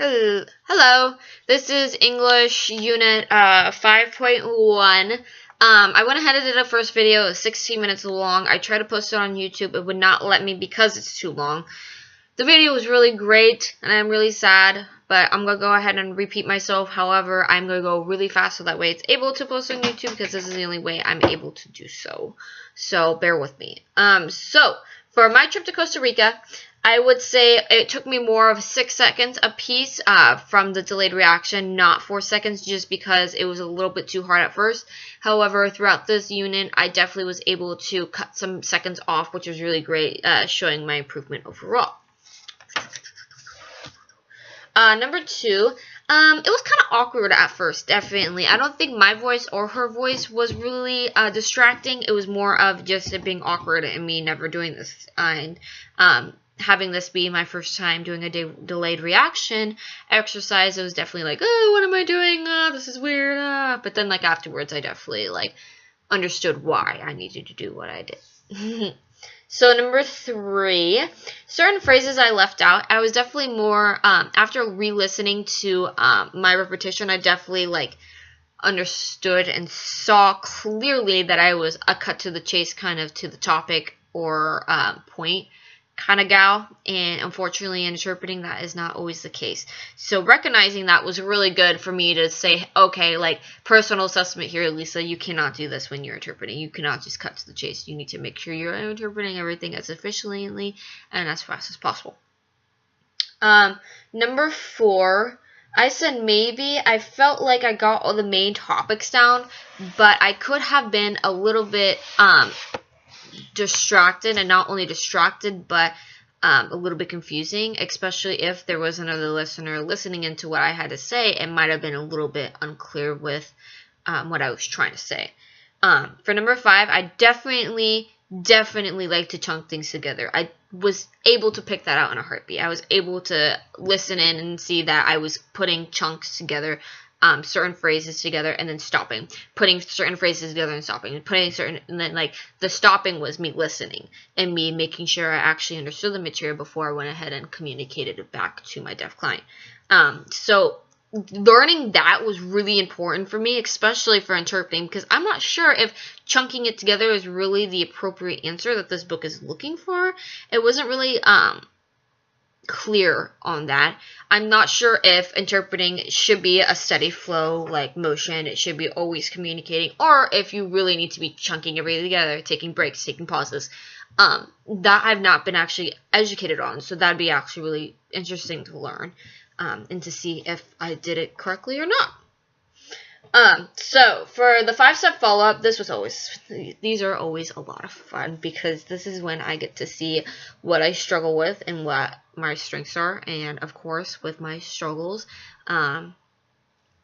Hello. This is English Unit 5.1. I went ahead and did a first video. It was 16 minutes long. I tried to post it on YouTube. It would not let me because it's too long. The video was really great, and I'm really sad, but I'm going to go ahead and repeat myself. However, I'm going to go really fast so that way it's able to post on YouTube because this is the only way I'm able to do so. So, bear with me. So, for my trip to Costa Rica, I would say it took me more of 6 seconds a piece from the delayed reaction, not 4 seconds, just because it was a little bit too hard at first. However, throughout this unit, I definitely was able to cut some seconds off, which was really great, showing my improvement overall. Number 2, it was kind of awkward at first, definitely. I don't think my voice or her voice was really distracting. It was more of just it being awkward and me never doing this. And having this be my first time doing a delayed reaction exercise, it was definitely like, oh, what am I doing? This is weird. But then, like, afterwards, I definitely, like, understood why I needed to do what I did. So, number 3, certain phrases I left out. I was definitely more, after re-listening to my repetition, I definitely, like, understood and saw clearly that I was a cut to the chase, kind of to the topic or point kind of gal, and unfortunately in interpreting that is not always the case. So recognizing that was really good for me to say, okay, like, personal assessment here, Lisa, you cannot do this when you're interpreting. You cannot just cut to the chase. You need to make sure you're interpreting everything as efficiently and as fast as possible. Number 4, I said maybe I felt like I got all the main topics down, but I could have been a little bit distracted, and not only distracted, but a little bit confusing, especially if there was another listener listening into what I had to say. It might have been a little bit unclear with what I was trying to say. For number 5, I definitely like to chunk things together. I was able to pick that out in a heartbeat. I was able to listen in and see that I was putting chunks together, certain phrases together, and then stopping, putting certain phrases together and stopping, and putting certain, and then, like, the stopping was me listening and me making sure I actually understood the material before I went ahead and communicated it back to my deaf client. So learning that was really important for me, especially for interpreting, because I'm not sure if chunking it together is really the appropriate answer that this book is looking for. It wasn't really clear on that. I'm not sure if interpreting should be a steady flow, like motion. It should be always communicating, or if you really need to be chunking everything together, taking breaks, taking pauses. That I've not been actually educated on, so that'd be actually really interesting to learn, and to see if I did it correctly or not. So for the 5-step follow-up, these are always a lot of fun, because this is when I get to see what I struggle with and what my strengths are. And of course, with my struggles,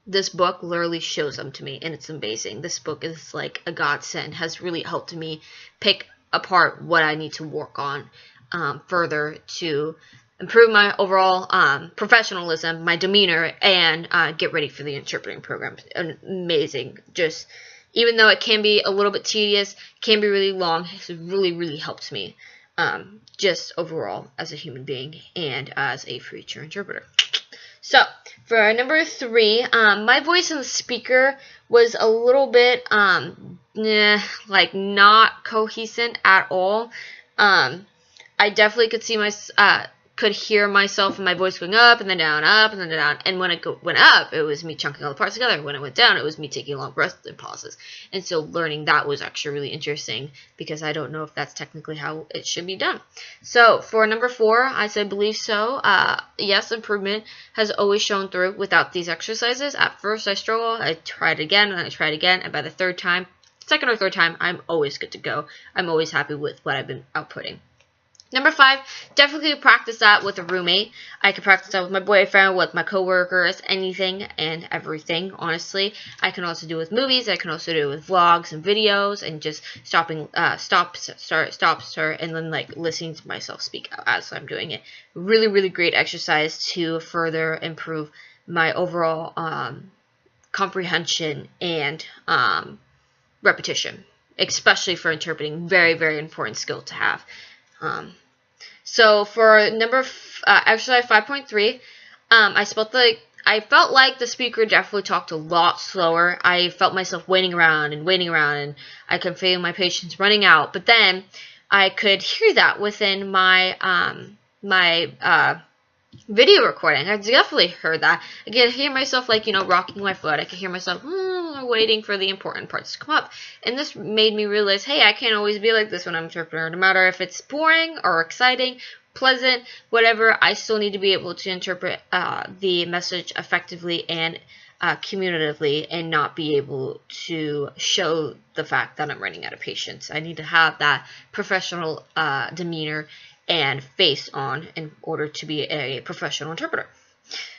this book literally shows them to me, and it's amazing. This book is like a godsend, has really helped me pick apart what I need to work on further to improve my overall professionalism, my demeanor, and get ready for the interpreting program. Amazing. Just, even though it can be a little bit tedious, can be really long, it's really helped me, just overall as a human being and as a future interpreter. So, for number 3, my voice in the speaker was a little bit, like, not cohesive at all. I definitely could see could hear myself and my voice going up and then down, up and then down. And when it went up, it was me chunking all the parts together. When it went down, it was me taking long breaths and pauses. And so learning that was actually really interesting, because I don't know if that's technically how it should be done. So for number 4, I said believe so. Yes, improvement has always shown through without these exercises. At first I struggled. I tried again and I tried again. And by the second or third time, I'm always good to go. I'm always happy with what I've been outputting. Number 5, definitely practice that with a roommate. I could practice that with my boyfriend, with my coworkers, anything and everything, honestly. I can also do it with movies. I can also do it with vlogs and videos, and just stop, start, and then, like, listening to myself speak out as I'm doing it. Really great exercise to further improve my overall comprehension and repetition, especially for interpreting. Very important skill to have. So for exercise 5.3, I felt like the speaker definitely talked a lot slower. I felt myself waiting around, and I could feel my patience running out. But then I could hear that within my video recording. I definitely heard that. I could hear myself, like, rocking my foot. I could hear myself waiting for the important parts to come up. And this made me realize, hey, I can't always be like this when I'm interpreting. No matter if it's boring or exciting, pleasant, whatever, I still need to be able to interpret the message effectively and communicatively, and not be able to show the fact that I'm running out of patience. I need to have that professional demeanor and face on in order to be a professional interpreter.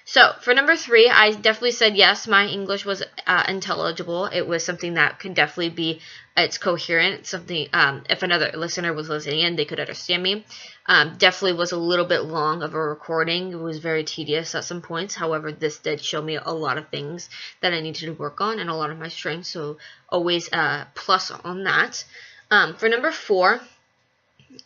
So for number 3, I definitely said yes, my English was intelligible. It was something that could definitely be, it's coherent, something, if another listener was listening in, they could understand me. Definitely was a little bit long of a recording. It was very tedious at some points. However, this did show me a lot of things that I needed to work on and a lot of my strengths, so always plus on that. For number 4,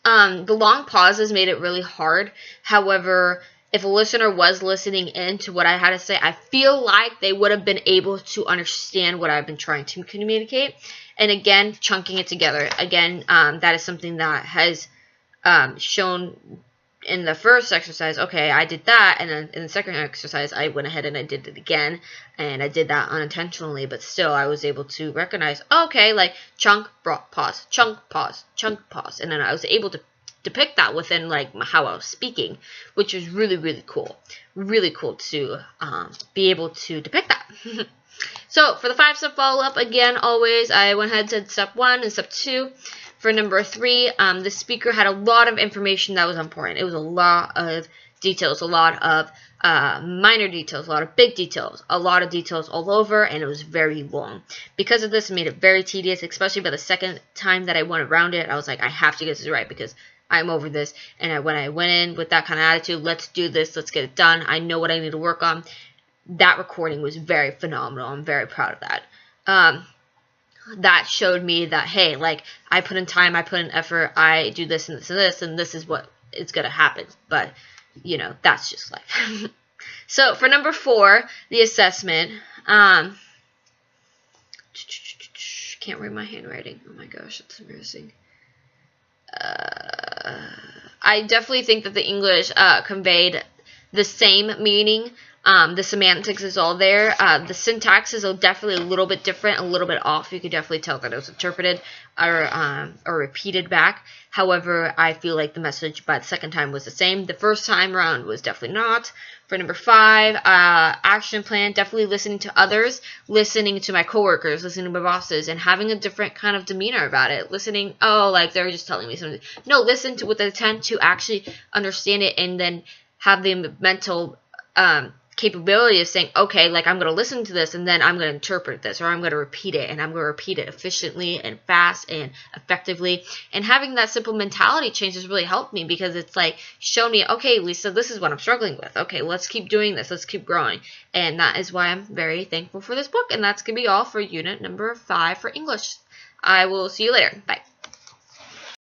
the long pauses made it really hard. However, if a listener was listening in to what I had to say, I feel like they would have been able to understand what I've been trying to communicate. And again, chunking it together. Again, that is something that has shown in the first exercise. Okay, I did that, and then in the second exercise, I went ahead and I did it again, and I did that unintentionally, but still, I was able to recognize, okay, like chunk, pause, chunk, pause, and then I was able to depict that within like how I was speaking, which was really, really cool. Really cool to be able to depict that. So for the 5-step follow-up, again, always I went ahead and said step 1 and step 2. For number 3, the speaker had a lot of information that was important. It was a lot of details, a lot of minor details, a lot of big details, a lot of details all over, and it was very long. Because of this, it made it very tedious, especially by the second time that I went around it. I was like, I have to get this right because I'm over this. And when I went in with that kind of attitude, let's do this, let's get it done, I know what I need to work on, that recording was very phenomenal. I'm very proud of that. That showed me that, hey, like, I put in time, I put in effort, I do this and this and this, and this is what is going to happen. But, that's just life. So, for number 4, the assessment. Can't read my handwriting. Oh my gosh, that's embarrassing. I definitely think that the English conveyed the same meaning. The semantics is all there. The syntax is definitely a little bit different, a little bit off. You could definitely tell that it was interpreted or repeated back. However, I feel like the message by the second time was the same. The first time around was definitely not. For number 5, action plan, definitely listening to others, listening to my coworkers, listening to my bosses, and having a different kind of demeanor about it. Listening, like they're just telling me something. No, listen to with the intent to actually understand it, and then have the mental capability of saying, okay, like, I'm going to listen to this, and then I'm going to interpret this, or I'm going to repeat it, and I'm going to repeat it efficiently and fast and effectively. And having that simple mentality change has really helped me, because it's like shown me, okay, Lisa, this is what I'm struggling with. Okay, let's keep doing this. Let's keep growing. And that is why I'm very thankful for this book. And that's going to be all for unit number 5 for English. I will see you later. Bye.